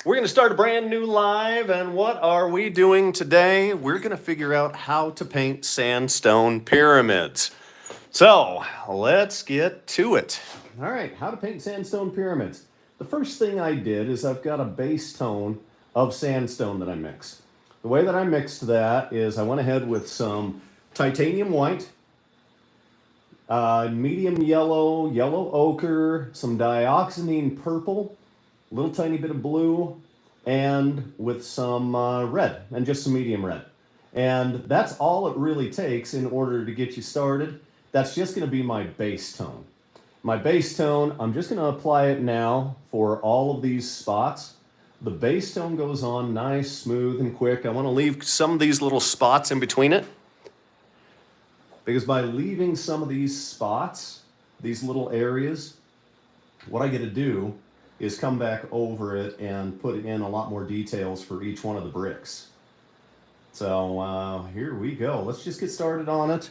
We're going to start a brand new live, and what are we doing today? We're going to figure out how to paint sandstone pyramids. So, let's get to it. All right, how to paint sandstone pyramids. The first thing I did is I've got a base tone of sandstone that I mixed. The way that I mixed that is I went ahead with some titanium white, medium yellow, yellow ochre, some dioxazine purple, a little tiny bit of blue, and with some red, and just some medium red. And that's all it really takes in order to get you started. That's just going to be my base tone. My base tone, I'm just going to apply it now for all of these spots. The base tone goes on nice, smooth, and quick. I want to leave some of these little spots in between it, because by leaving some of these spots, these little areas, what I get to do is come back over it and put in a lot more details for each one of the bricks. So here we go. Let's just get started on it.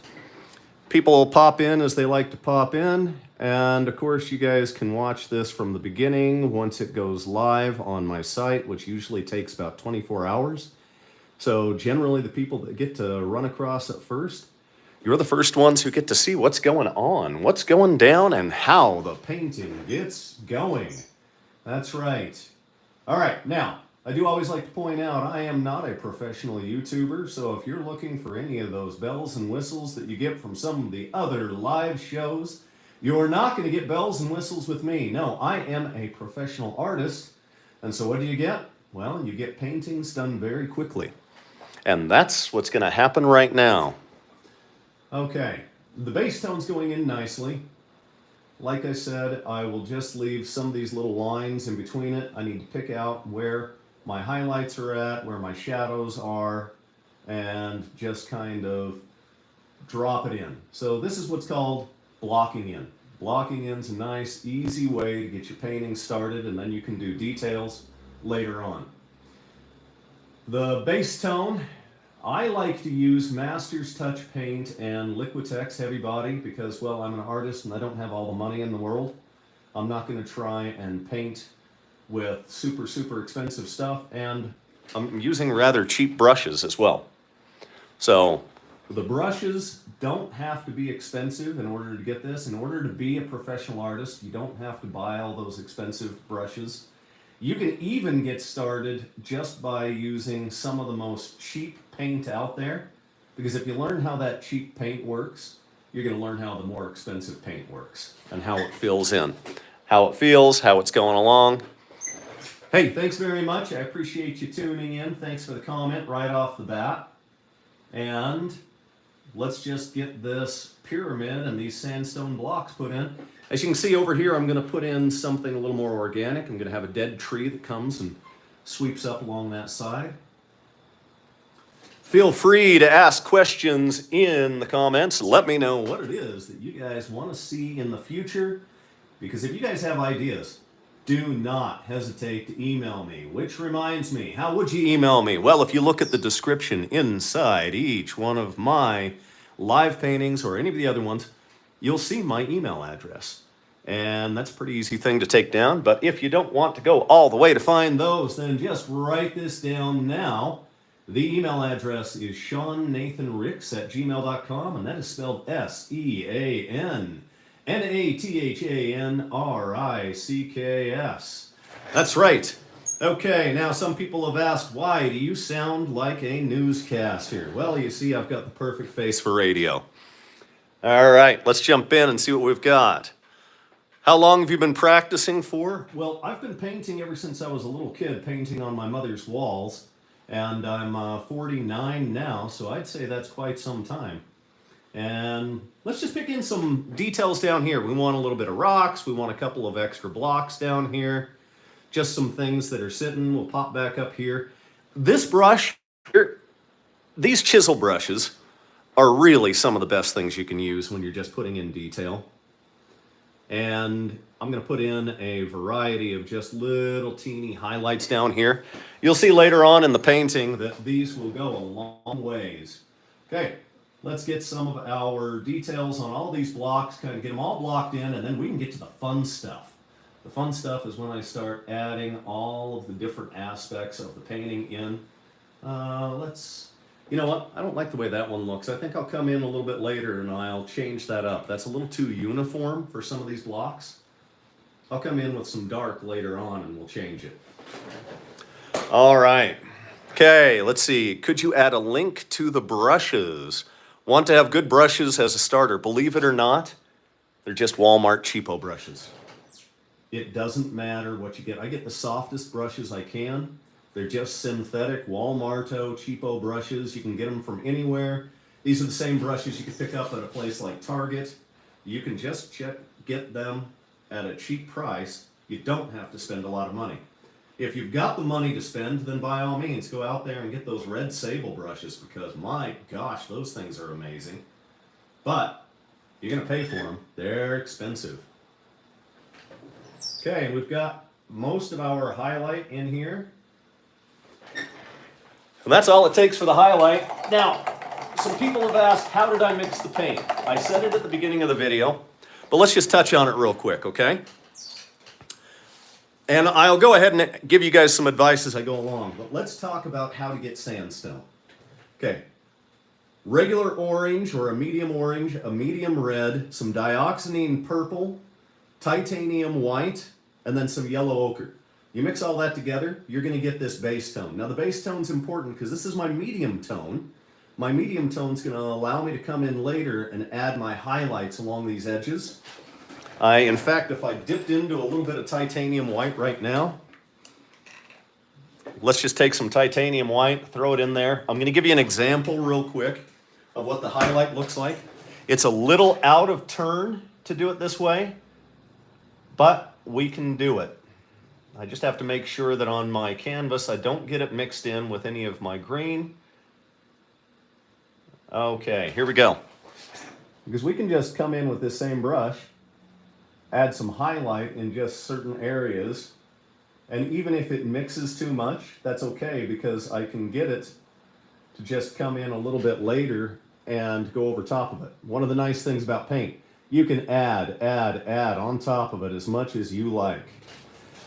People will pop in as they like to pop in. And of course, you guys can watch this from the beginning once it goes live on my site, which usually takes about 24 hours. So generally, the people that get to run across it first, you're the first ones who get to see what's going on, what's going down, and how the painting gets going. That's right. All right, now, I do always like to point out I am not a professional YouTuber, so if you're looking for any of those bells and whistles that you get from some of the other live shows, you're not going to get bells and whistles with me. No, I am a professional artist, and so what do you get? Well, you get paintings done very quickly. And that's what's going to happen right now. Okay, the base tone's going in nicely. Like I said, I will just leave some of these little lines in between it. I need to pick out where my highlights are at, where my shadows are, and just kind of drop it in. So this is what's called blocking in. Blocking in's a nice, easy way to get your painting started, and then you can do details later on. The base tone, I like to use Master's Touch Paint and Liquitex Heavy Body because, well, I'm an artist and I don't have all the money in the world. I'm not going to try and paint with super, super expensive stuff, and I'm using rather cheap brushes as well. So the brushes don't have to be expensive in order to get this. In order to be a professional artist, you don't have to buy all those expensive brushes. You can even get started just by using some of the most cheap paint out there, because if you learn how that cheap paint works, you're going to learn how the more expensive paint works and how it fills in, how it feels, how it's going along. Hey, thanks very much. I appreciate you tuning in. Thanks for the comment right off the bat. And let's just get this pyramid and these sandstone blocks put in. As you can see over here, I'm going to put in something a little more organic. I'm going to have a dead tree that comes and sweeps up along that side. Feel free to ask questions in the comments. Let me know what it is that you guys want to see in the future. Because if you guys have ideas, do not hesitate to email me. Which reminds me, how would you email me? Well, if you look at the description inside each one of my live paintings or any of the other ones, you'll see my email address. And that's a pretty easy thing to take down. But if you don't want to go all the way to find those, then just write this down now. The email address is seannathanricks@gmail.com, and that is spelled SeanNathanRicks. That's right. Okay, now some people have asked, why do you sound like a newscaster? Well, you see, I've got the perfect face for radio. All right, let's jump in and see what we've got. How long have you been practicing for? Well, I've been painting ever since I was a little kid, painting on my mother's walls. And I'm 49 now, so I'd say that's quite some time. And let's just pick in some details down here. We want a little bit of rocks. We want a couple of extra blocks down here. Just some things that are sitting. We'll pop back up here. This brush, these chisel brushes are really some of the best things you can use when you're just putting in detail. And I'm going to put in a variety of just little teeny highlights down here. You'll see later on in the painting that these will go a long ways. Okay, let's get some of our details on all these blocks, kind of get them all blocked in, and then we can get to the fun stuff. The fun stuff is when I start adding all of the different aspects of the painting in. You know what? I don't like the way that one looks. I think I'll come in a little bit later and I'll change that up. That's a little too uniform for some of these blocks. I'll come in with some dark later on and we'll change it. All right. Okay, let's see. Could you add a link to the brushes? Want to have good brushes as a starter. Believe it or not, they're just Walmart cheapo brushes. It doesn't matter what you get. I get the softest brushes I can. They're just synthetic Walmarto cheapo brushes. You can get them from anywhere. These are the same brushes you can pick up at a place like Target. You can just get them at a cheap price. You don't have to spend a lot of money. If you've got the money to spend, then by all means, go out there and get those red sable brushes because my gosh, those things are amazing. But you're going to pay for them. They're expensive. Okay, we've got most of our highlight in here. And that's all it takes for the highlight. Now, some people have asked, how did I mix the paint? I said it at the beginning of the video, but let's just touch on it real quick, okay? And I'll go ahead and give you guys some advice as I go along, but let's talk about how to get sandstone. Okay, regular orange or a medium red, some dioxazine purple, titanium white, and then some yellow ochre. You mix all that together, you're going to get this base tone. Now the base tone's important because this is my medium tone. My medium tone's going to allow me to come in later and add my highlights along these edges. In fact, if I dipped into a little bit of titanium white right now, let's just take some titanium white, throw it in there. I'm going to give you an example real quick of what the highlight looks like. It's a little out of turn to do it this way, but we can do it. I just have to make sure that on my canvas I don't get it mixed in with any of my green. Okay, here we go. Because we can just come in with this same brush, add some highlight in just certain areas, and even if it mixes too much, that's okay because I can get it to just come in a little bit later and go over top of it. One of the nice things about paint, you can add on top of it as much as you like.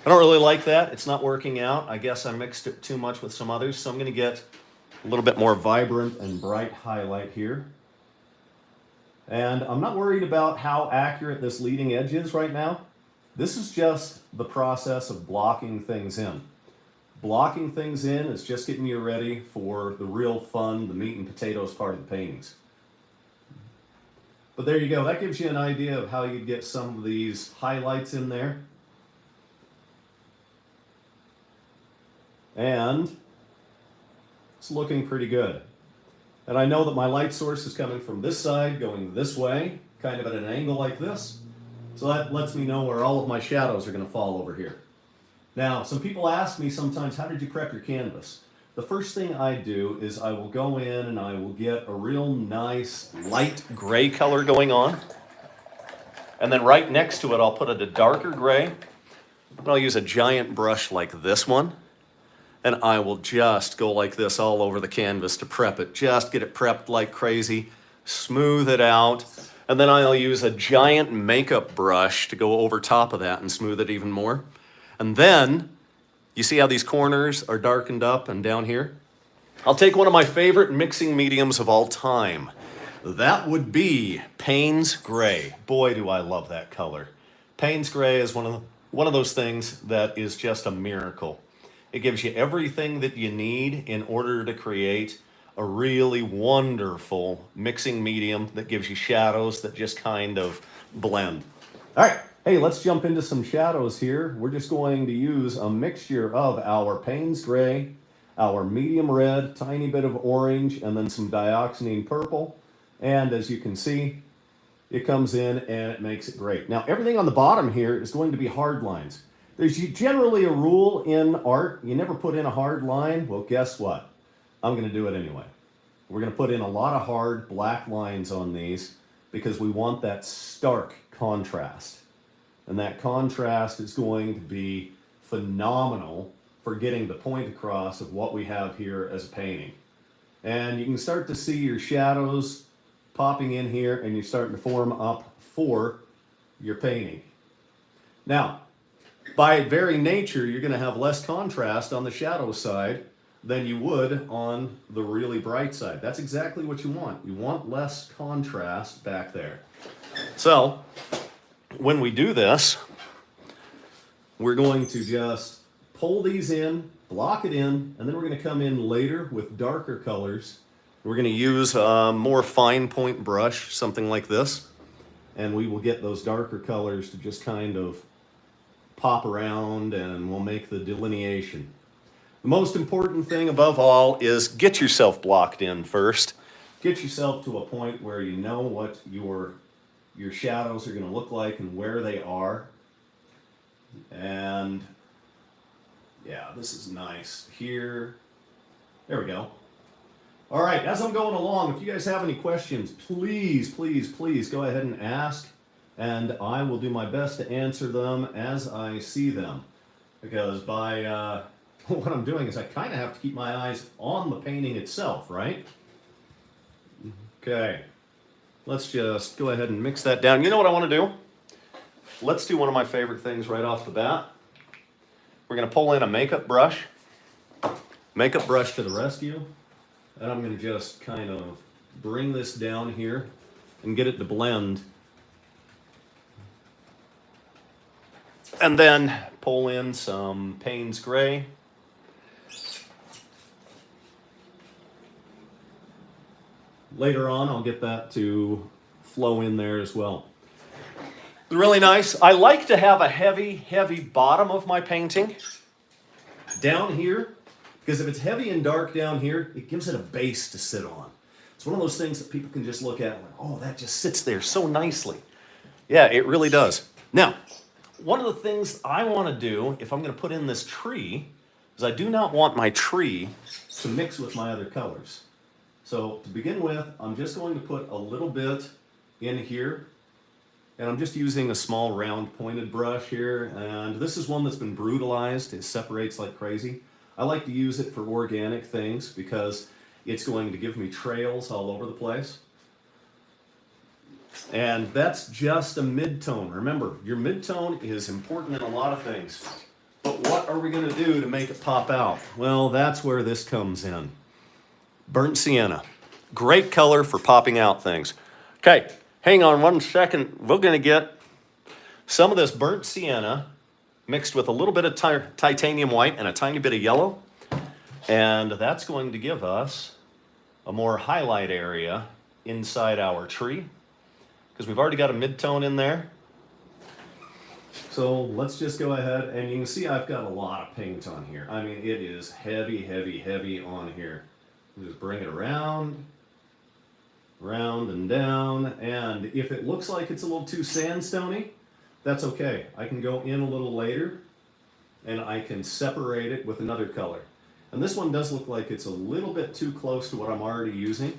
I don't really like that. It's not working out. I guess I mixed it too much with some others, so I'm going to get a little bit more vibrant and bright highlight here. And I'm not worried about how accurate this leading edge is right now. This is just the process of blocking things in. Blocking things in is just getting you ready for the real fun, the meat and potatoes part of the paintings. But there you go. That gives you an idea of how you get some of these highlights in there. And it's looking pretty good. And I know that my light source is coming from this side, going this way, kind of at an angle like this. So that lets me know where all of my shadows are going to fall over here. Now, some people ask me sometimes, how did you prep your canvas? The first thing I do is I will go in and I will get a real nice light gray color going on. And then right next to it, I'll put a darker gray. And I'll use a giant brush like this one. And I will just go like this all over the canvas to prep it. Just get it prepped like crazy, smooth it out, and then I'll use a giant makeup brush to go over top of that and smooth it even more. And then, you see how these corners are darkened up and down here? I'll take one of my favorite mixing mediums of all time. That would be Payne's Gray. Boy, do I love that color. Payne's Gray is one of those things that is just a miracle. It gives you everything that you need in order to create a really wonderful mixing medium that gives you shadows that just kind of blend. All right, hey, let's jump into some shadows here. We're just going to use a mixture of our Payne's Gray, our medium red, tiny bit of orange, and then some dioxazine purple. And as you can see, it comes in and it makes it great. Now, everything on the bottom here is going to be hard lines. There's generally a rule in art, you never put in a hard line. Well, guess what? I'm going to do it anyway. We're going to put in a lot of hard black lines on these because we want that stark contrast. And that contrast is going to be phenomenal for getting the point across of what we have here as a painting. And you can start to see your shadows popping in here and you're starting to form up for your painting. Now, by very nature, you're going to have less contrast on the shadow side than you would on the really bright side. That's exactly what you want. You want less contrast back there. So when we do this, we're going to just pull these in, block it in, and then we're going to come in later with darker colors. We're going to use a more fine point brush, something like this, and we will get those darker colors to just kind of pop around, and we'll make the delineation. The most important thing above all is get yourself blocked in first. Get yourself to a point where you know what your shadows are going to look like and where they are. And yeah, this is nice here. There we go. All right, as I'm going along, if you guys have any questions, please, please, please go ahead and ask, and I will do my best to answer them as I see them. Because by what I'm doing is I kind of have to keep my eyes on the painting itself, right? Okay, let's just go ahead and mix that down. You know what I want to do? Let's do one of my favorite things right off the bat. We're going to pull in a makeup brush to the rescue. And I'm going to just kind of bring this down here and get it to blend. And then pull in some Payne's Gray. Later on, I'll get that to flow in there as well. Really nice. I like to have a heavy, heavy bottom of my painting down here, because if it's heavy and dark down here, it gives it a base to sit on. It's one of those things that people can just look at and like, oh, that just sits there so nicely. Yeah, it really does. Now, one of the things I want to do if I'm going to put in this tree is I do not want my tree to mix with my other colors. So to begin with, I'm just going to put a little bit in here. And I'm just using a small round pointed brush here. And this is one that's been brutalized. It separates like crazy. I like to use it for organic things because it's going to give me trails all over the place. And that's just a mid-tone. Remember, your mid-tone is important in a lot of things. But what are we going to do to make it pop out? Well, that's where this comes in. Burnt sienna. Great color for popping out things. Okay, hang on one second. We're going to get some of this burnt sienna mixed with a little bit of titanium white and a tiny bit of yellow. And that's going to give us a more highlight area inside our tree, because we've already got a mid-tone in there. So let's just go ahead, and you can see I've got a lot of paint on here. I mean, it is heavy, heavy, heavy on here. Just bring it around, round and down, and if it looks like it's a little too sandstone-y, that's okay. I can go in a little later, and I can separate it with another color. And this one does look like it's a little bit too close to what I'm already using.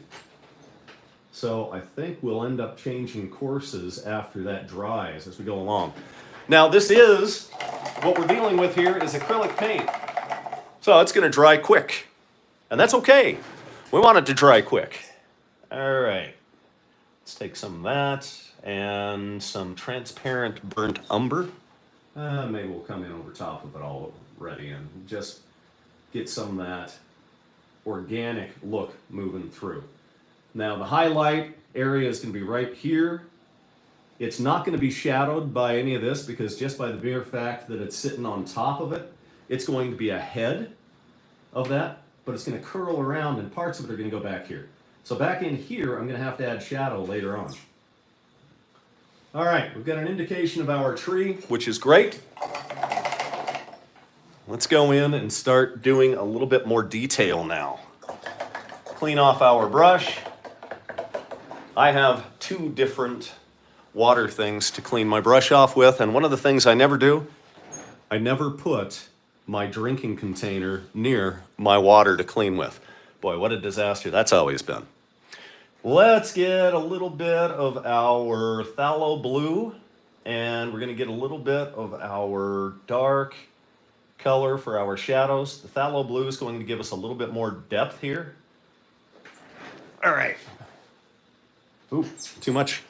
So I think we'll end up changing courses after that dries as we go along. Now this is, what we're dealing with here is acrylic paint. So it's going to dry quick. And that's okay. We want it to dry quick. All right. Let's take some of that and some transparent burnt umber. Maybe we'll come in over top of it already and just get some of that organic look moving through. Now the highlight area is going to be right here. It's not going to be shadowed by any of this because just by the mere fact that it's sitting on top of it, it's going to be ahead of that. But it's going to curl around and parts of it are going to go back here. So back in here, I'm going to have to add shadow later on. All right, we've got an indication of our tree, which is great. Let's go in and start doing a little bit more detail now. Clean off our brush. I have two different water things to clean my brush off with, and one of the things I never do, I never put my drinking container near my water to clean with. Boy, what a disaster that's always been. Let's get a little bit of our phthalo blue, and we're going to get a little bit of our dark color for our shadows. The phthalo blue is going to give us a little bit more depth here. All right. Ooh, too much.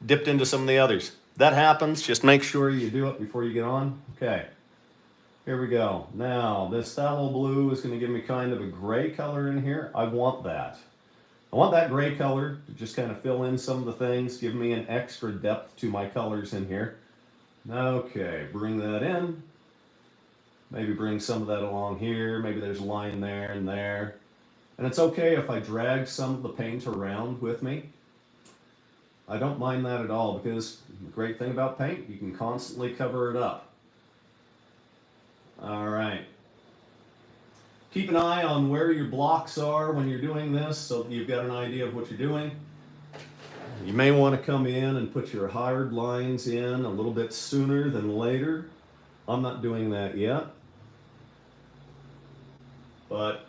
Dipped into some of the others. that happens. Just make sure you do it before you get on. Okay, here we go. Now, this phthalo blue is going to give me kind of a gray color in here. I want that. I want that gray color to just kind of fill in some of the things, give me an extra depth to my colors in here. Okay, bring that in. Maybe bring some of that along here. Maybe there's a line there and there. And it's okay if I drag some of the paint around with me. I don't mind that at all, because the great thing about paint, you can constantly cover it up. All right. Keep an eye on where your blocks are when you're doing this, so that you've got an idea of what you're doing. You may want to come in and put your hard lines in a little bit sooner than later. I'm not doing that yet, but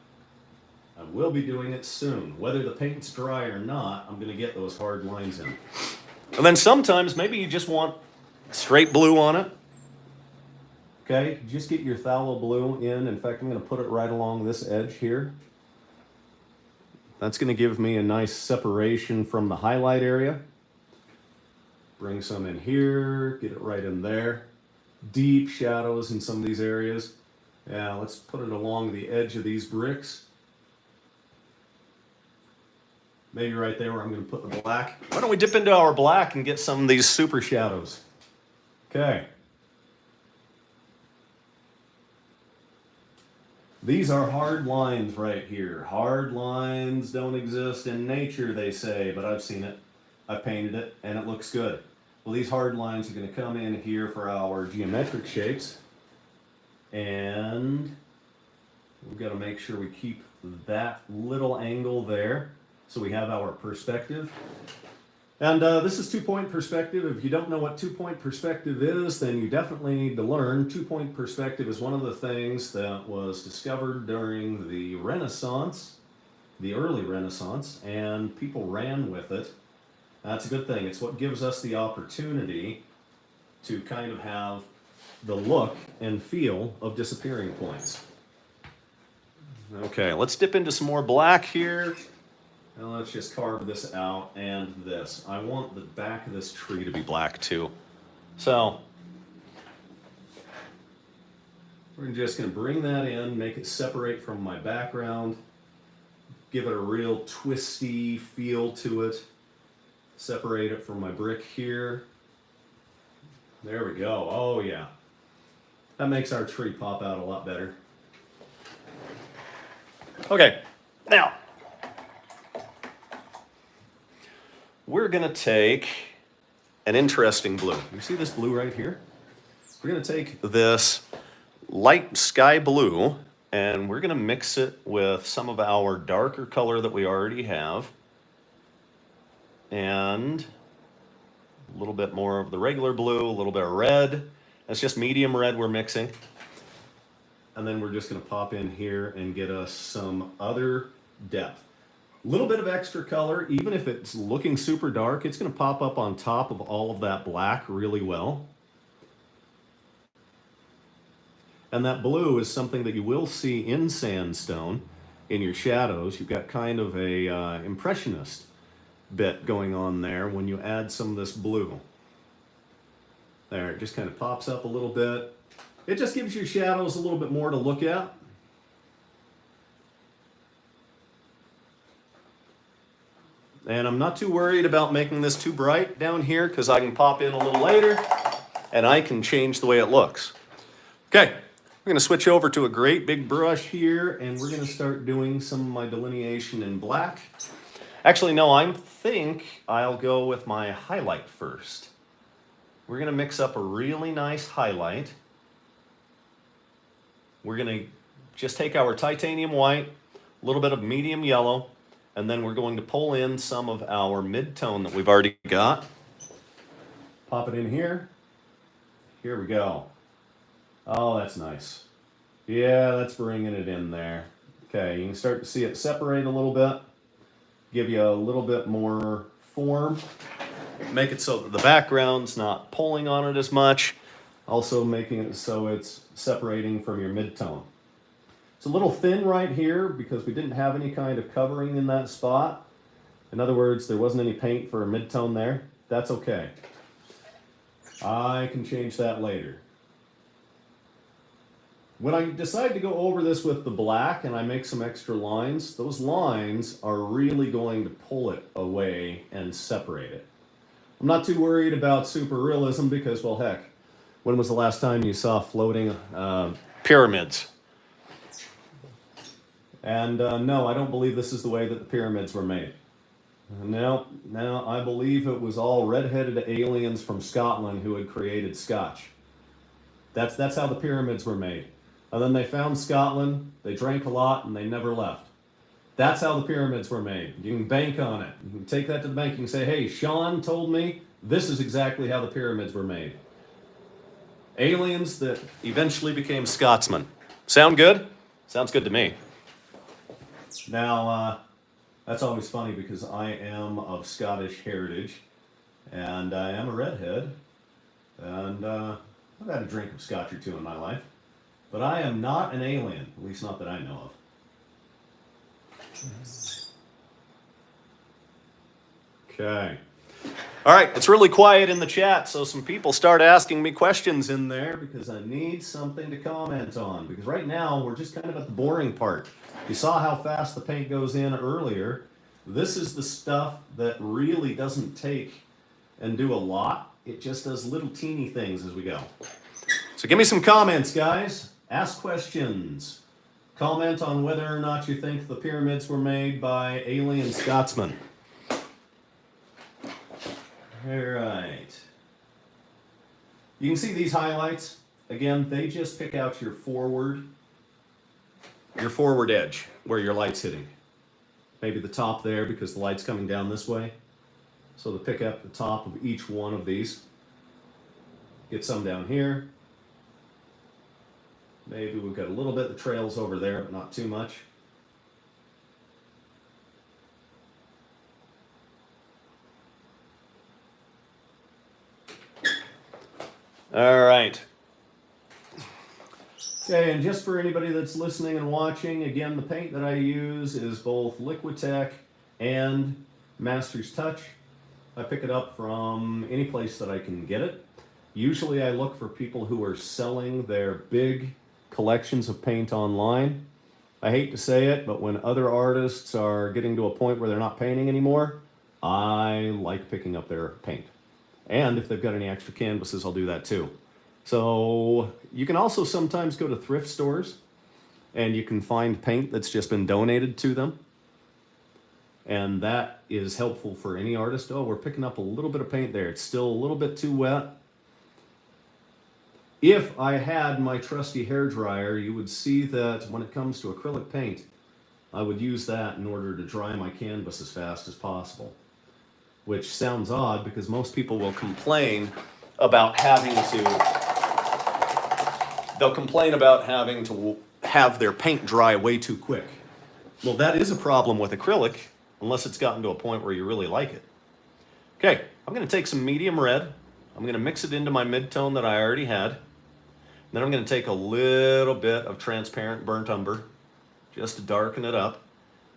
I will be doing it soon. Whether the paint's dry or not, I'm going to get those hard lines in. And then sometimes maybe you just want straight blue on it. Okay, just get your phthalo blue in. In fact, I'm going to put it right along this edge here. That's going to give me a nice separation from the highlight area. Bring some in here, get it right in there. Deep shadows in some of these areas. Yeah, let's put it along the edge of these bricks. Maybe right there where I'm going to put the black. Why don't we dip into our black and get some of these super shadows? Okay. These are hard lines right here. Hard lines don't exist in nature, they say, but I've seen it. I've painted it, and it looks good. Well, these hard lines are going to come in here for our geometric shapes. And we've got to make sure we keep that little angle there so we have our perspective. And this is two-point perspective. If you don't know what two-point perspective is, then you definitely need to learn. Two-point perspective is one of the things that was discovered during the Renaissance, the early Renaissance, and people ran with it. That's a good thing. It's what gives us the opportunity to kind of have the look and feel of disappearing points. Okay, let's dip into some more black here. And let's just carve this out and this. I want the back of this tree to be black too. So we're just going to bring that in, make it separate from my background, give it a real twisty feel to it, separate it from my brick here. There we go. Oh yeah. That makes our tree pop out a lot better. Okay, now we're going to take an interesting blue. You see this blue right here? We're going to take this light sky blue and we're going to mix it with some of our darker color that we already have. And a little bit more of the regular blue, a little bit of red. That's just medium red we're mixing. And then we're just going to pop in here and get us some other depth. A little bit of extra color, even if it's looking super dark, it's going to pop up on top of all of that black really well. And that blue is something that you will see in sandstone in your shadows. You've got kind of a impressionist bit going on there when you add some of this blue. There, it just kind of pops up a little bit. It just gives your shadows a little bit more to look at. And I'm not too worried about making this too bright down here because I can pop in a little later and I can change the way it looks. Okay, we're going to switch over to a great big brush here and we're going to start doing some of my delineation in black. Actually, no, I think I'll go with my highlight first. We're going to mix up a really nice highlight. We're going to just take our titanium white, a little bit of medium yellow, and then we're going to pull in some of our mid-tone that we've already got. Pop it in here. Here we go. Oh, that's nice. Yeah, that's bringing it in there. Okay, you can start to see it separate a little bit. Give you a little bit more form. Make it so that the background's not pulling on it as much. Also making it so it's separating from your mid-tone. It's a little thin right here because we didn't have any kind of covering in that spot. In other words, there wasn't any paint for a mid-tone there. That's okay. I can change that later. When I decide to go over this with the black and I make some extra lines, those lines are really going to pull it away and separate it. I'm not too worried about super realism because, well, heck, when was the last time you saw floating pyramids? And no, I don't believe this is the way that the pyramids were made. No, I believe it was all red-headed aliens from Scotland who had created Scotch. That's how the pyramids were made. And then they found Scotland, they drank a lot, and they never left. That's how the pyramids were made. You can bank on it. You can take that to the bank. You can say, hey, Sean told me this is exactly how the pyramids were made. Aliens that eventually became Scotsmen. Sound good? Sounds good to me. Now, that's always funny because I am of Scottish heritage, and I am a redhead, and I've had a drink of scotch or two in my life, but I am not an alien, at least not that I know of. Okay. All right, it's really quiet in the chat, so some people start asking me questions in there because I need something to comment on. Because right now, we're just kind of at the boring part. You saw how fast the paint goes in earlier. This is the stuff that really doesn't take and do a lot. It just does little teeny things as we go. So give me some comments, guys. Ask questions. Comment on whether or not you think the pyramids were made by alien Scotsmen. All right. You can see these highlights. Again, they just pick out your forward edge where your light's hitting. Maybe the top there because the light's coming down this way. So to pick up the top of each one of these. Get some down here. Maybe we've got a little bit that trails over there, but not too much. All right. Okay, and just for anybody that's listening and watching, again, the paint that I use is both Liquitech and Master's Touch. I pick it up from any place that I can get it. Usually I look for people who are selling their big collections of paint online. I hate to say it, but when other artists are getting to a point where they're not painting anymore, I like picking up their paint. And if they've got any extra canvases, I'll do that too. So you can also sometimes go to thrift stores and you can find paint that's just been donated to them. And that is helpful for any artist. Oh, we're picking up a little bit of paint there. It's still a little bit too wet. If I had my trusty hairdryer, you would see that when it comes to acrylic paint, I would use that in order to dry my canvas as fast as possible. Which sounds odd because most people will complain about having to have their paint dry way too quick. Well, that is a problem with acrylic, unless it's gotten to a point where you really like it. Okay, I'm going to take some medium red. I'm going to mix it into my mid-tone that I already had. Then I'm going to take a little bit of transparent burnt umber just to darken it up.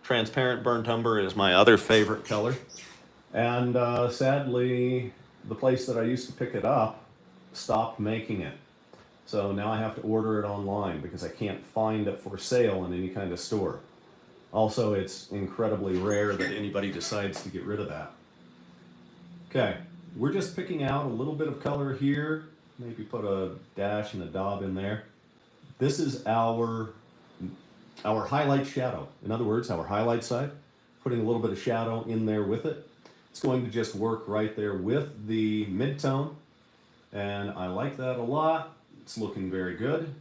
Transparent burnt umber is my other favorite color. And sadly, the place that I used to pick it up stopped making it. So now I have to order it online because I can't find it for sale in any kind of store. Also, it's incredibly rare that anybody decides to get rid of that. Okay, we're just picking out a little bit of color here. Maybe put a dash and a daub in there. This is our highlight shadow. In other words, our highlight side. Putting a little bit of shadow in there with it. It's going to just work right there with the mid-tone. And I like that a lot. It's looking very good.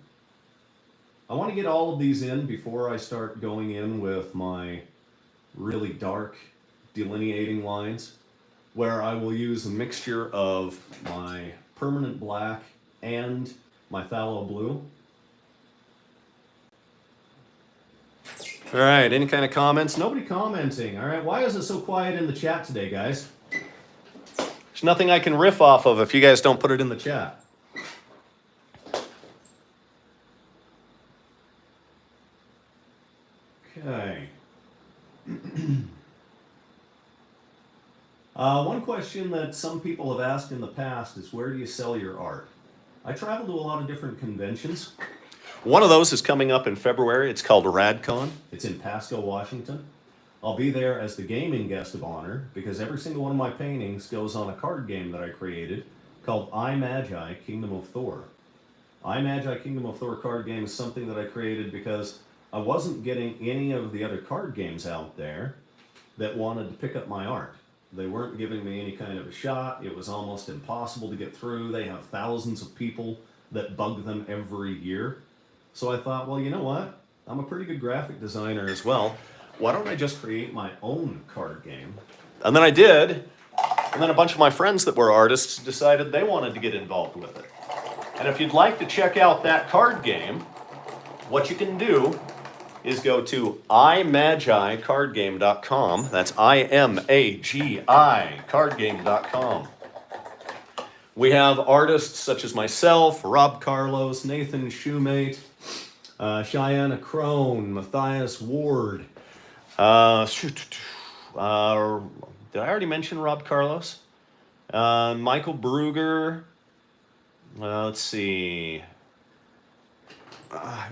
I want to get all of these in before I start going in with my really dark delineating lines, where I will use a mixture of my permanent black and my phthalo blue. All right, any kind of comments? Nobody commenting. All right, why is it so quiet in the chat today, guys? There's nothing I can riff off of if you guys don't put it in the chat. Okay. One question that some people have asked in the past is, where do you sell your art? I travel to a lot of different conventions. One of those is coming up in February. It's called RadCon. It's in Pasco, Washington. I'll be there as the gaming guest of honor because every single one of my paintings goes on a card game that I created called I Magi, Kingdom of Thor. I Magi, Kingdom of Thor card game is something that I created because I wasn't getting any of the other card games out there that wanted to pick up my art. They weren't giving me any kind of a shot. It was almost impossible to get through. They have thousands of people that bug them every year. So I thought, well, you know what? I'm a pretty good graphic designer as well. Why don't I just create my own card game? And then I did. And then a bunch of my friends that were artists decided they wanted to get involved with it. And if you'd like to check out that card game, what you can do is go to imagicardgame.com. That's IMAGI cardgame.com. We have artists such as myself, Rob Carlos, Nathan Shoemate, Cheyenne Crone, Matthias Ward. Did I already mention Rob Carlos? Michael Bruger. Let's see.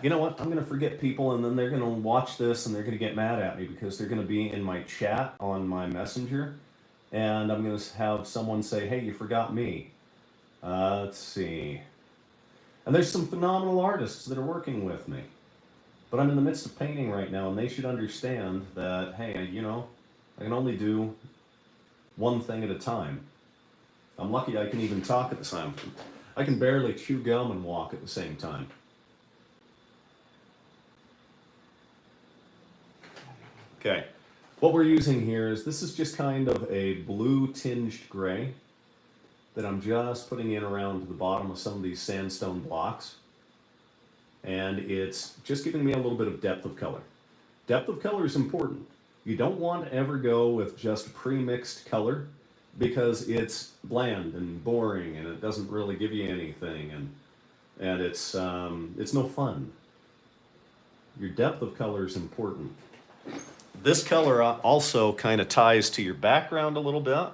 You know what? I'm going to forget people, and then they're going to watch this, and they're going to get mad at me because they're going to be in my chat on my messenger, and I'm going to have someone say, hey, you forgot me. Let's see. And there's some phenomenal artists that are working with me. But I'm in the midst of painting right now, and they should understand that, hey, you know, I can only do one thing at a time. I'm lucky I can even talk at the same time. I can barely chew gum and walk at the same time. Okay, what we're using here is, this is just kind of a blue tinged gray that I'm just putting in around the bottom of some of these sandstone blocks. And it's just giving me a little bit of depth of color. Depth of color is important. You don't want to ever go with just pre-mixed color because it's bland and boring and it doesn't really give you anything, and it's no fun. Your depth of color is important. This color also kind of ties to your background a little bit,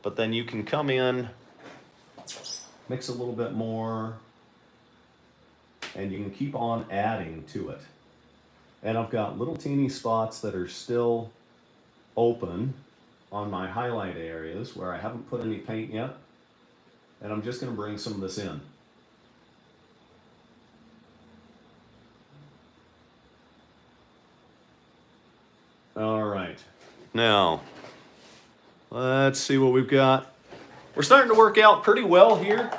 but then you can come in, mix a little bit more, and you can keep on adding to it. And I've got little teeny spots that are still open on my highlight areas where I haven't put any paint yet. And I'm just going to bring some of this in. All right. Now, let's see what we've got. We're starting to work out pretty well here.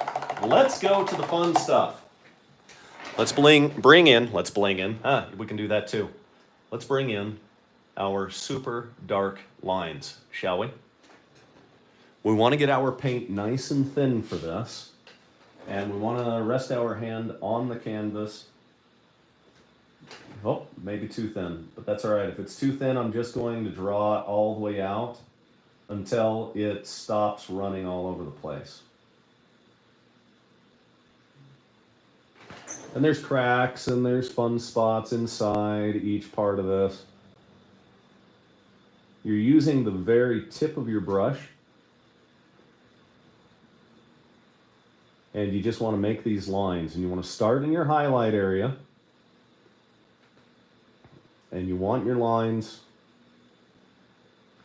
Let's go to the fun stuff. Let's bring in. We can do that too. Let's bring in our super dark lines, shall we? We want to get our paint nice and thin for this. And we want to rest our hand on the canvas. Oh, maybe too thin, but that's all right. If it's too thin, I'm just going to draw it all the way out until it stops running all over the place. And there's cracks and there's fun spots inside each part of this. You're using the very tip of your brush. And you just want to make these lines. And you want to start in your highlight area. And you want your lines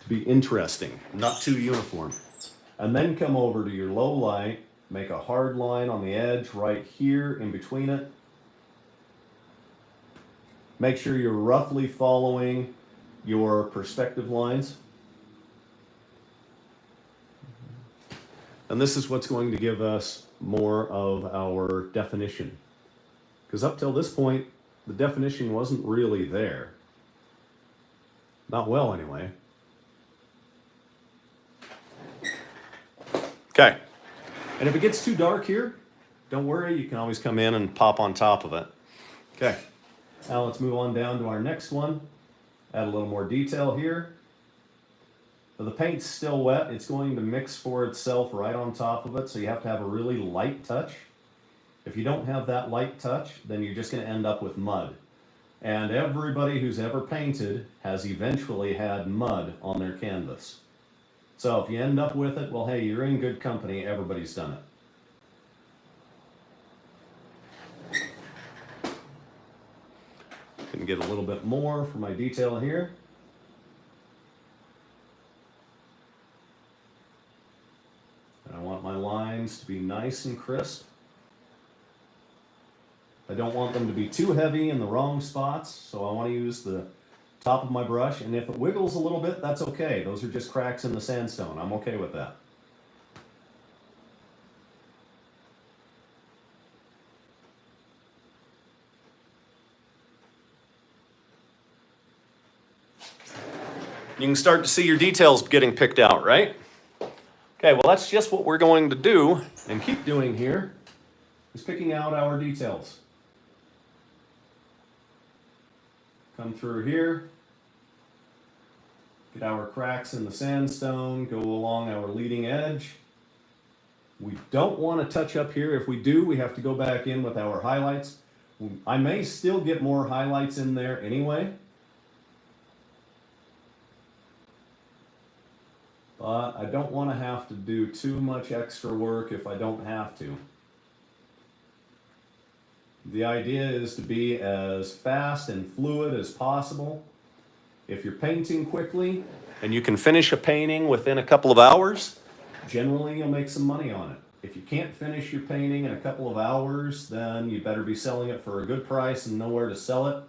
to be interesting, not too uniform. And then come over to your low light, make a hard line on the edge right here in between it. Make sure you're roughly following your perspective lines. And this is what's going to give us more of our definition. Because up till this point, the definition wasn't really there. Not well, anyway. Okay. And if it gets too dark here, don't worry, you can always come in and pop on top of it. Okay. Now let's move on down to our next one. Add a little more detail here. But the paint's still wet. It's going to mix for itself right on top of it, so you have to have a really light touch. If you don't have that light touch, then you're just going to end up with mud. And everybody who's ever painted has eventually had mud on their canvas. So if you end up with it, well, hey, you're in good company. Everybody's done it. Can get a little bit more for my detail here. And I want my lines to be nice and crisp. I don't want them to be too heavy in the wrong spots, so I want to use the top of my brush, and if it wiggles a little bit, that's okay. Those are just cracks in the sandstone. I'm okay with that. You can start to see your details getting picked out, right? Okay, well that's just what we're going to do and keep doing here, is picking out our details. Come through here, get our cracks in the sandstone, go along our leading edge. We don't want to touch up here. If we do, we have to go back in with our highlights. I may still get more highlights in there anyway. But I don't want to have to do too much extra work if I don't have to. The idea is to be as fast and fluid as possible. If you're painting quickly and you can finish a painting within a couple of hours, generally you'll make some money on it. If you can't finish your painting in a couple of hours, then you better be selling it for a good price and know where to sell it,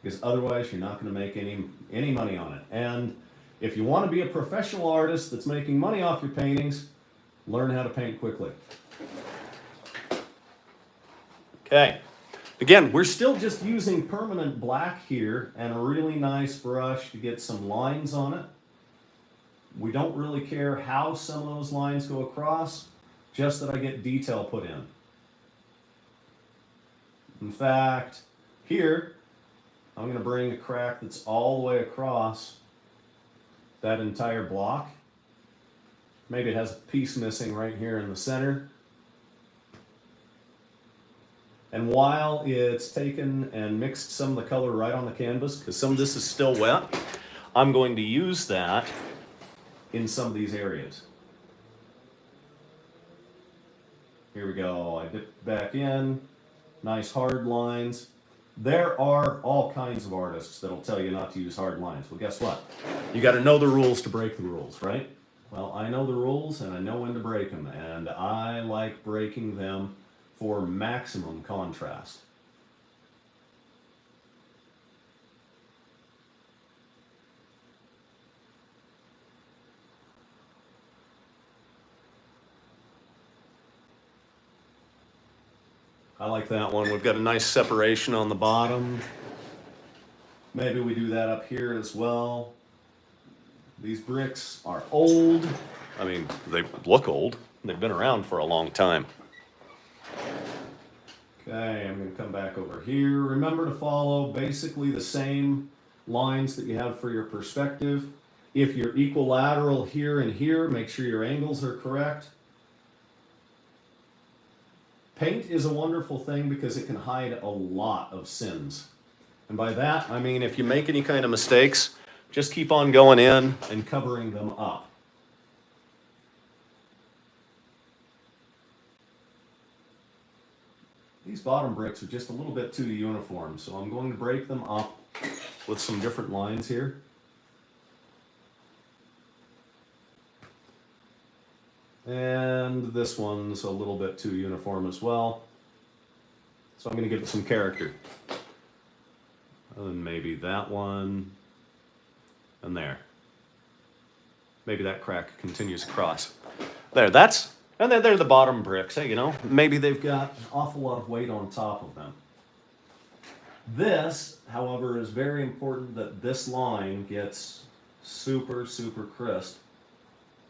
because otherwise you're not going to make any money on it. And if you want to be a professional artist that's making money off your paintings, learn how to paint quickly. Okay. Again, we're still just using permanent black here and a really nice brush to get some lines on it. We don't really care how some of those lines go across, just that I get detail put in. In fact, here, I'm going to bring a crack that's all the way across that entire block. Maybe it has a piece missing right here in the center. And while it's taken and mixed some of the color right on the canvas, because some of this is still wet, I'm going to use that in some of these areas. Here we go. I dip back in. Nice hard lines. There are all kinds of artists that'll tell you not to use hard lines. Well, guess what? You got to know the rules to break the rules, right? Well, I know the rules and I know when to break them, and I like breaking them for maximum contrast. I like that one. We've got a nice separation on the bottom. Maybe we do that up here as well. These bricks are old. I mean, they look old. They've been around for a long time. Okay, I'm going to come back over here. Remember to follow basically the same lines that you have for your perspective. If you're equilateral here and here, make sure your angles are correct. Paint is a wonderful thing because it can hide a lot of sins. And by that, I mean if you make any kind of mistakes, just keep on going in and covering them up. These bottom bricks are just a little bit too uniform, so I'm going to break them up with some different lines here. And this one's a little bit too uniform as well. So I'm going to give it some character. And maybe that one, and there. Maybe that crack continues across. There, and then they're the bottom bricks. Hey, you know, maybe they've got an awful lot of weight on top of them. This, however, is very important that this line gets super, super crisp,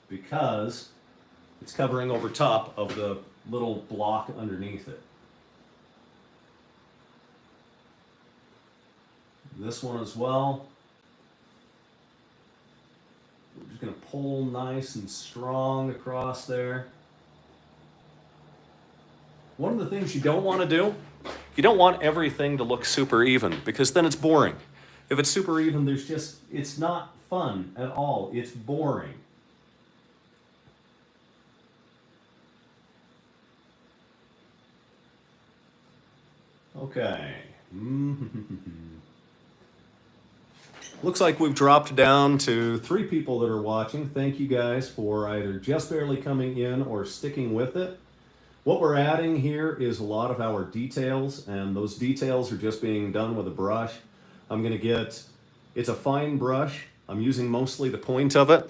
because it's covering over top of the little block underneath it. This one as well. We're just going to pull nice and strong across there. One of the things you don't want to do You don't want everything to look super even because then it's boring. If it's super even, it's not fun at all. It's boring. Okay. Looks like we've dropped down to 3 people that are watching. Thank you guys for either just barely coming in or sticking with it. What we're adding here is a lot of our details, and those details are just being done with a brush. It's a fine brush. I'm using mostly the point of it.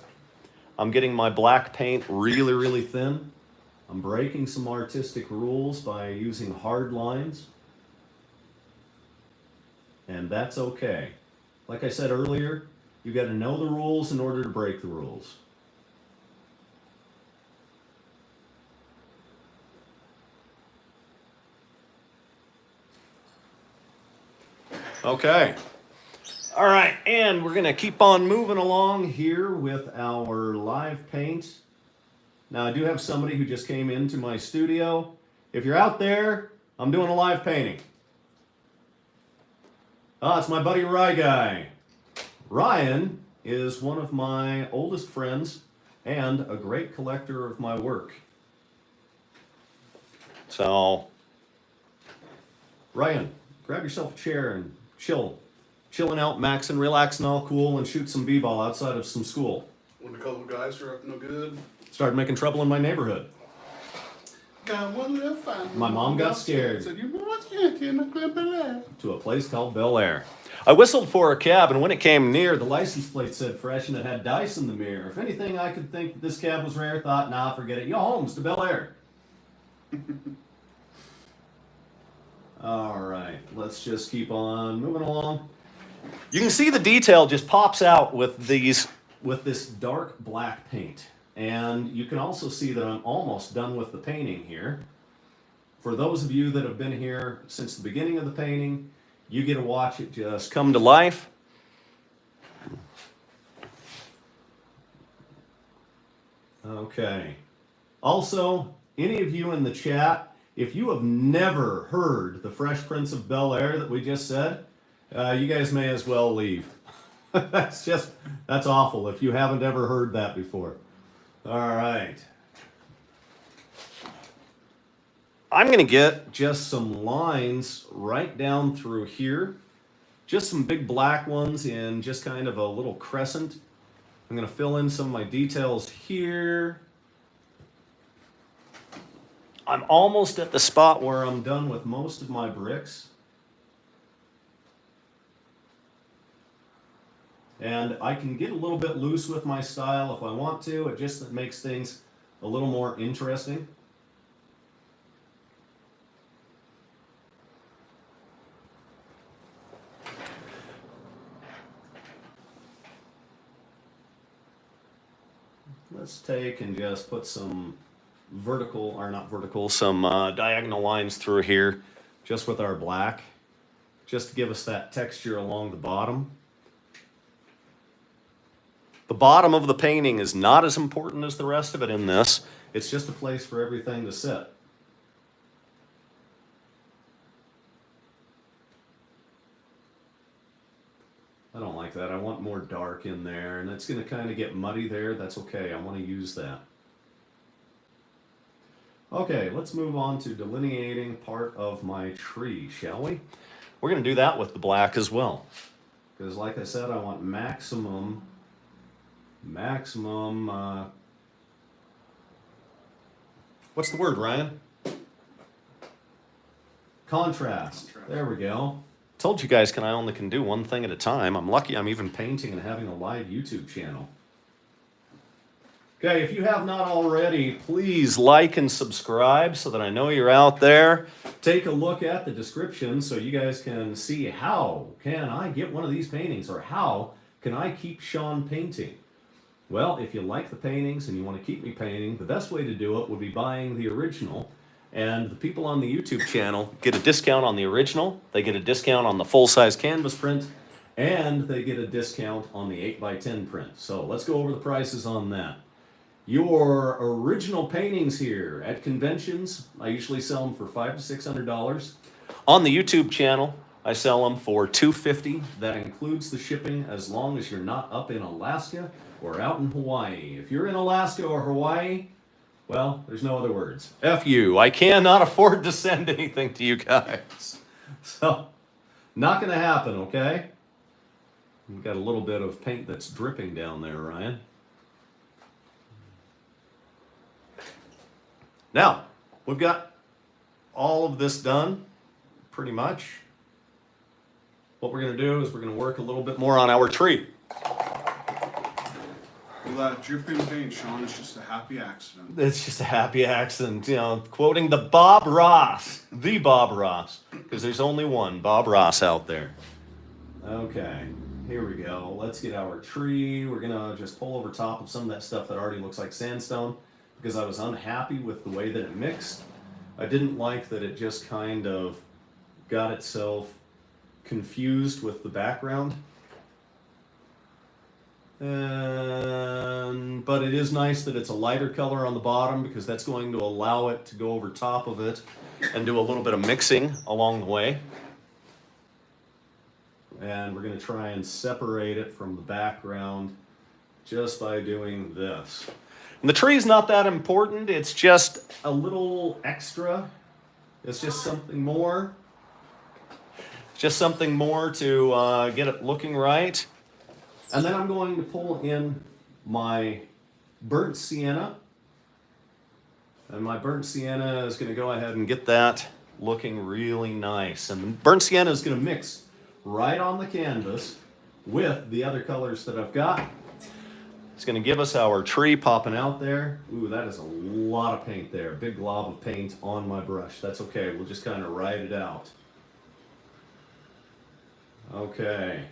I'm getting my black paint really, really thin. I'm breaking some artistic rules by using hard lines. And that's okay. Like I said earlier, you got to know the rules in order to break the rules. Okay. All right, and we're going to keep on moving along here with our live paint. Now, I do have somebody who just came into my studio. If you're out there, I'm doing a live painting. It's my buddy Rye Guy. Ryan is one of my oldest friends and a great collector of my work. So, Ryan, grab yourself a chair and chilling out, maxing, relaxing, all cool, and shoot some b-ball outside of some school. When a couple of guys are up no good. Started making trouble in my neighborhood. Got one little fun. My mom got scared. Said, you what's in a clip of that? To a place called Bel Air. I whistled for a cab, and when it came near, the license plate said fresh, and it had dice in the mirror. If anything, I could think that this cab was rare. Thought, nah, forget it. Yo, home's to Bel Air. All right, let's just keep on moving along. You can see the detail just pops out with this dark black paint. And you can also see that I'm almost done with the painting here. For those of you that have been here since the beginning of the painting, you get to watch it just come to life. Okay. Also, any of you in the chat, if you have never heard the Fresh Prince of Bel Air that we just said, you guys may as well leave. That's awful if you haven't ever heard that before. All right. I'm going to get just some lines right down through here. Just some big black ones in just kind of a little crescent. I'm going to fill in some of my details here. I'm almost at the spot where I'm done with most of my bricks. And I can get a little bit loose with my style if I want to. It just makes things a little more interesting. Let's take and just put some some diagonal lines through here just with our black, just to give us that texture along the bottom. The bottom of the painting is not as important as the rest of it in this. It's just a place for everything to sit. I don't like that. I want more dark in there, and it's going to kind of get muddy there. That's okay. I want to use that. Okay, let's move on to delineating part of my tree, shall we? We're going to do that with the black as well. Because like I said, I want maximum, what's the word, Ryan? Contrast. There we go. Told you guys I only can do one thing at a time. I'm lucky I'm even painting and having a live YouTube channel. Okay, if you have not already, please like and subscribe so that I know you're out there. Take a look at the description so you guys can see how can I get one of these paintings, or how can I keep Sean painting. Well, if you like the paintings and you want to keep me painting, the best way to do it would be buying the original. And the people on the YouTube channel get a discount on the original, they get a discount on the full-size canvas print, and they get a discount on the 8x10 print. So let's go over the prices on that. Your original paintings here at conventions, I usually sell them for $500 to $600. On the YouTube channel, I sell them for $2.50. That includes the shipping as long as you're not up in Alaska or out in Hawaii. If you're in Alaska or Hawaii, well, there's no other words. F you. I cannot afford to send anything to you guys. So, not going to happen, okay? We've got a little bit of paint that's dripping down there, Ryan. Now, we've got all of this done, pretty much. What we're going to do is we're going to work a little bit more on our tree. Well, that dripping paint, Sean, is just a happy accident. It's just a happy accident, you know, quoting the Bob Ross, because there's only one Bob Ross out there. Okay, here we go. Let's get our tree. We're gonna just pull over top of some of that stuff that already looks like sandstone because I was unhappy with the way that it mixed. I didn't like that it just kind of got itself confused with the background. But it is nice that it's a lighter color on the bottom because that's going to allow it to go over top of it and do a little bit of mixing along the way. And we're going to try and separate it from the background just by doing this. And the tree's not that important, it's just a little extra. It's just something more. Just something more to get it looking right. And then I'm going to pull in my burnt sienna. And my burnt sienna is going to go ahead and get that looking really nice. And the burnt sienna is going to mix right on the canvas with the other colors that I've got. It's going to give us our tree popping out there. Ooh, that is a lot of paint there. Big glob of paint on my brush. That's okay. We'll just kind of ride it out. Okay.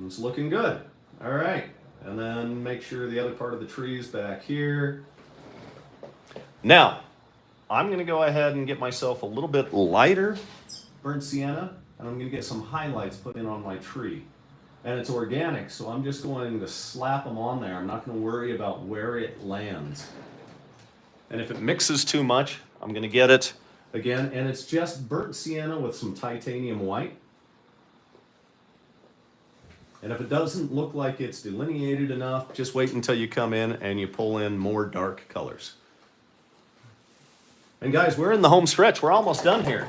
It's looking good. All right. And then make sure the other part of the tree is back here. Now, I'm going to go ahead and get myself a little bit lighter burnt sienna, and I'm going to get some highlights put in on my tree. And it's organic, so I'm just going to slap them on there. I'm not going to worry about where it lands. And if it mixes too much, I'm going to get it again. And it's just burnt sienna with some titanium white. And if it doesn't look like it's delineated enough, just wait until you come in and you pull in more dark colors. And guys, we're in the home stretch. We're almost done here.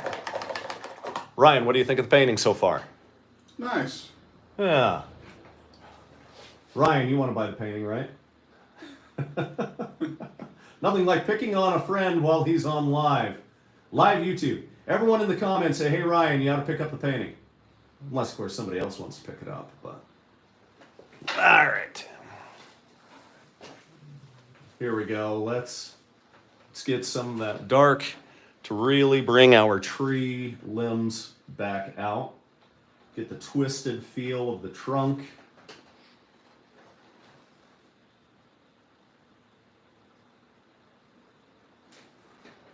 Ryan, what do you think of the painting so far? Nice. Yeah. Ryan, you want to buy the painting, right? Nothing like picking on a friend while he's on live YouTube. Everyone in the comments say, hey Ryan, you ought to pick up the painting. Unless, of course, somebody else wants to pick it up. But all right. Here we go. Let's get some of that dark to really bring our tree limbs back out. Get the twisted feel of the trunk.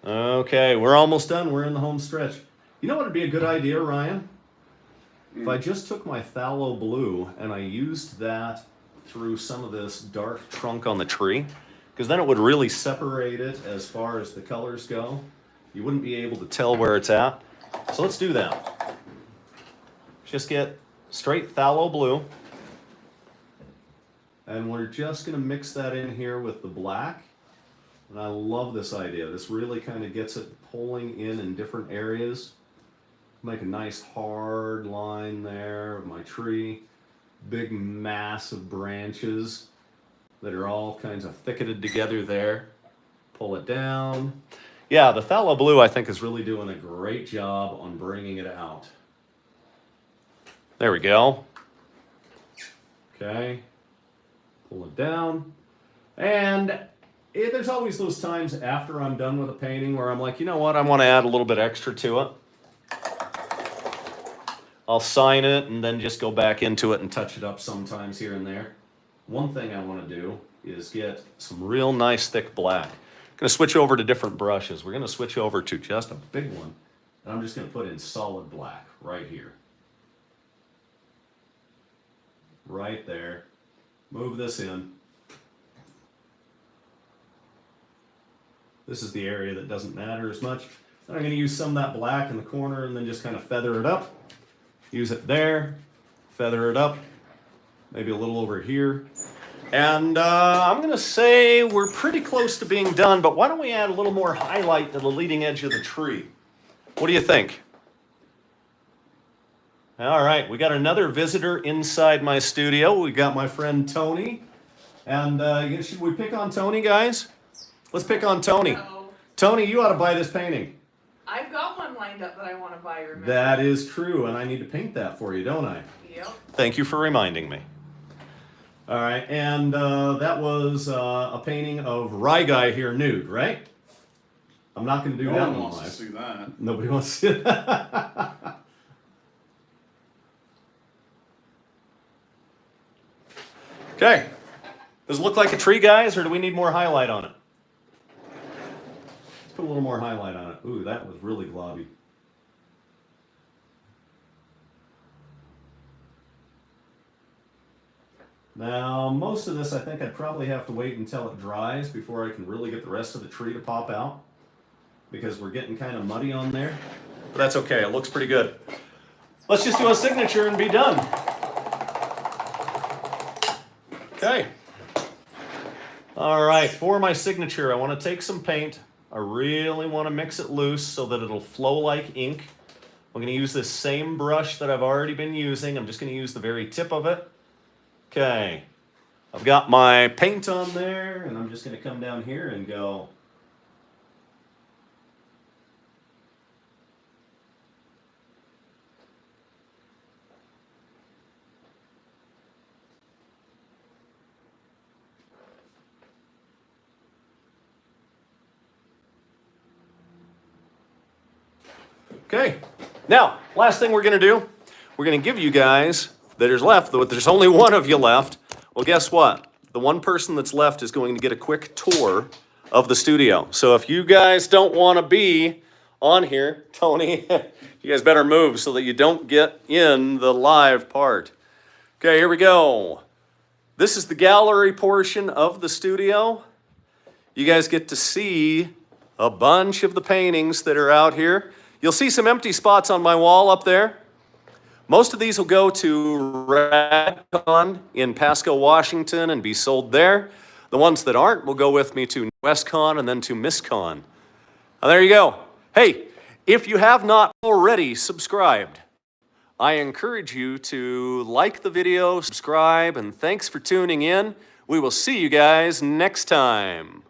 Okay, we're almost done. We're in the home stretch. You know what would be a good idea, Ryan? If I just took my phthalo blue and I used that through some of this dark trunk on the tree, because then it would really separate it as far as the colors go. You wouldn't be able to tell where it's at. So let's do that. Just get straight phthalo blue. And we're just going to mix that in here with the black. And I love this idea. This really kind of gets it pulling in different areas. Make a nice hard line there of my tree. Big mass of branches that are all kinds of thicketed together there. Pull it down. Yeah, the phthalo blue I think is really doing a great job on bringing it out. There we go. Okay. Pull it down. And there's always those times after I'm done with a painting where I'm like, you know what, I want to add a little bit extra to it. I'll sign it and then just go back into it and touch it up sometimes here and there. One thing I want to do is get some real nice thick black. I'm going to switch over to different brushes. We're going to switch over to just a big one. And I'm just going to put in solid black right here. Right there. Move this in. This is the area that doesn't matter as much. And I'm going to use some of that black in the corner and then just kind of feather it up. Use it there, feather it up, maybe a little over here. And I'm going to say we're pretty close to being done, but why don't we add a little more highlight to the leading edge of the tree? What do you think? All right, we got another visitor inside my studio. We got my friend Tony. And should we pick on Tony, guys? Let's pick on Tony. No. Tony, you ought to buy this painting. I've got one lined up that I want to buy, remember? That is true, and I need to paint that for you, don't I? Yep. Thank you for reminding me. All right, and that was a painting of Rye Guy here nude, right? I'm not going to do No that one one wants to live. see that. Nobody wants to see that. Okay. Does it look like a tree, guys, or do we need more highlight on it? Let's put a little more highlight on it. Ooh, that was really globby. Now, most of this, I think I'd probably have to wait until it dries before I can really get the rest of the tree to pop out, because we're getting kind of muddy on there. But that's okay, it looks pretty good. Let's just do a signature and be done. Okay. All right, for my signature, I want to take some paint. I really want to mix it loose so that it'll flow like ink. I'm going to use this same brush that I've already been using. I'm just going to use the very tip of it. Okay. I've got my paint on there, and I'm just going to come down here and go. Okay, now, last thing we're going to do, we're going to give you guys that is left, though there's only one of you left. Well, guess what? The one person that's left is going to get a quick tour of the studio. So if you guys don't want to be on here, Tony, you guys better move so that you don't get in the live part. Okay, here we go. This is the gallery portion of the studio. You guys get to see a bunch of the paintings that are out here. You'll see some empty spots on my wall up there. Most of these will go to RadCon in Pasco, Washington, and be sold there. The ones that aren't will go with me to WestCon and then to MissCon. Now, there you go. Hey, if you have not already subscribed, I encourage you to like the video, subscribe, and thanks for tuning in. We will see you guys next time.